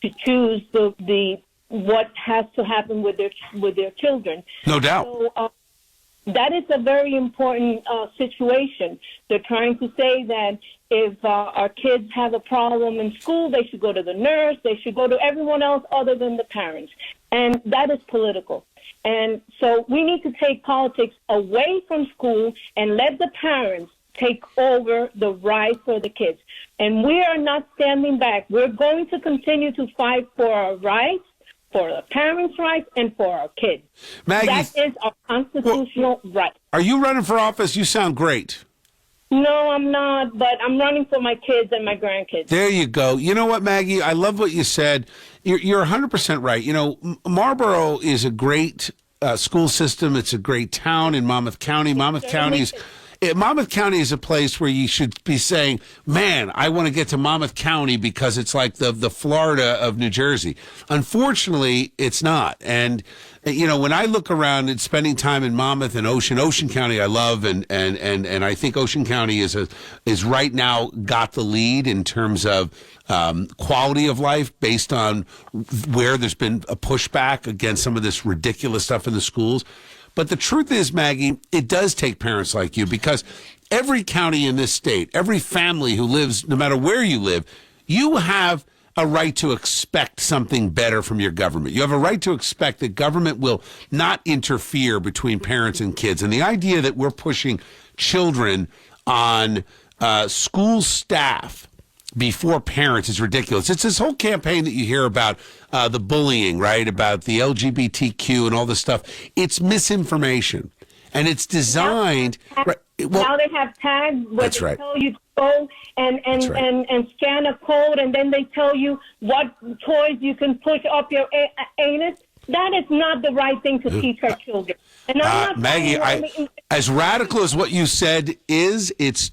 to choose the what has to happen with their children. No doubt. So that is a very important situation. They're trying to say that if our kids have a problem in school, they should go to the nurse, they should go to everyone else other than the parents. And that is political. And so we need to take politics away from school and let the parents take over the rights for the kids. And we are not standing back. We're going to continue to fight for our rights, for the parents' rights, and for our kids. Maggie, that is our constitutional right. Are you running for office? You sound great. No, I'm not, but I'm running for my kids and my grandkids. There you go. You know what, Maggie? I love what you said. You're 100% right. You know, Marlboro is a great school system. It's a great town in Monmouth County. Monmouth County is a place where you should be saying, man, I want to get to Monmouth County because it's like the Florida of New Jersey. Unfortunately, it's not. And, you know, when I look around and spending time in Monmouth and Ocean County, I love, and I think Ocean County is right now got the lead in terms of quality of life based on where there's been a pushback against some of this ridiculous stuff in the schools. But the truth is, Maggie, it does take parents like you, because every county in this state, every family who lives, no matter where you live, you have a right to expect something better from your government. You have a right to expect that government will not interfere between parents and kids. And the idea that we're pushing children on school staff before parents is ridiculous. It's this whole campaign that you hear about the bullying, right? About the LGBTQ and all this stuff. It's misinformation. And it's designed... Now they have tags where that's they right. tell you to go and scan a code, and then they tell you what toys you can push up your anus. That is not the right thing to teach our children. And I'm not Maggie, as radical as what you said is, it's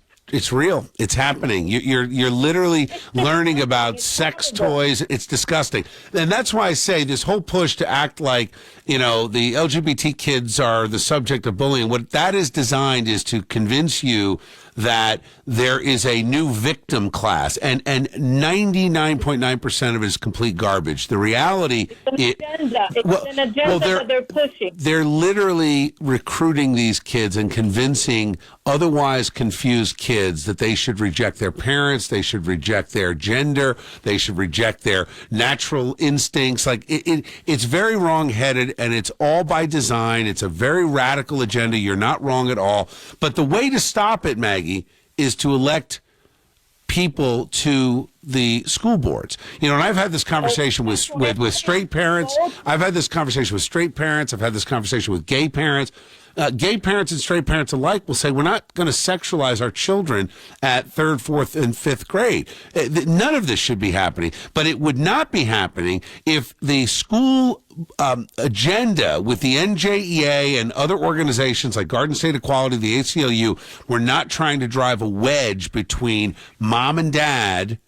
real. It's happening. You're literally learning about sex toys. It's disgusting. And that's why I say this whole push to act like, you know, the LGBT kids are the subject of bullying. What that is designed is to convince you that there is a new victim class, and 99.9% of it is complete garbage. The reality it's an agenda that they're pushing. They're literally recruiting these kids and convincing otherwise confused kids that they should reject their parents, they should reject their gender, they should reject their natural instincts. Like it's very wrong-headed, and it's all by design. It's a very radical agenda. You're not wrong at all. But the way to stop it, Maggie, is to elect people to the school boards. You know, and I've had this conversation with straight parents. I've had this conversation with straight parents. I've had this conversation with gay parents. Gay parents and straight parents alike will say, we're not going to sexualize our children at 3rd, 4th, and 5th grade. None of this should be happening. But it would not be happening if the school agenda with the NJEA and other organizations like Garden State Equality, the ACLU, were not trying to drive a wedge between mom and dad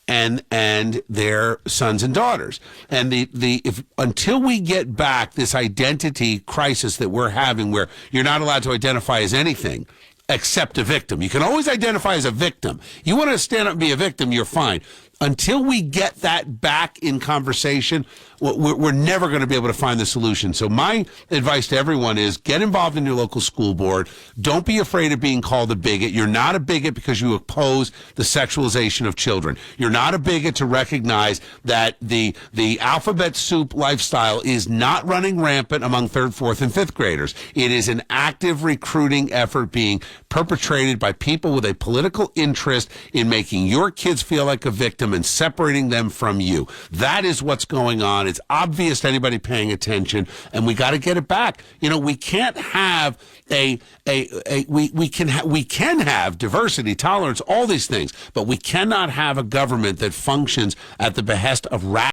and their sons and daughters. And if until we get back this identity crisis that we're having, where you're not allowed to identify as anything except a victim. You can always identify as a victim. You want to stand up and be a victim, you're fine. Until we get that back in conversation, we're never going to be able to find the solution. So my advice to everyone is get involved in your local school board. Don't be afraid of being called a bigot. You're not a bigot because you oppose the sexualization of children. You're not a bigot to recognize that the alphabet soup lifestyle is not running rampant among 3rd, 4th, and 5th graders. It is an active recruiting effort being perpetrated by people with a political interest in making your kids feel like a victim and separating them from you. That is what's going on. It's obvious to anybody paying attention, and we got to get it back. You know, we can't have we can have diversity, tolerance, all these things, but we cannot have a government that functions at the behest of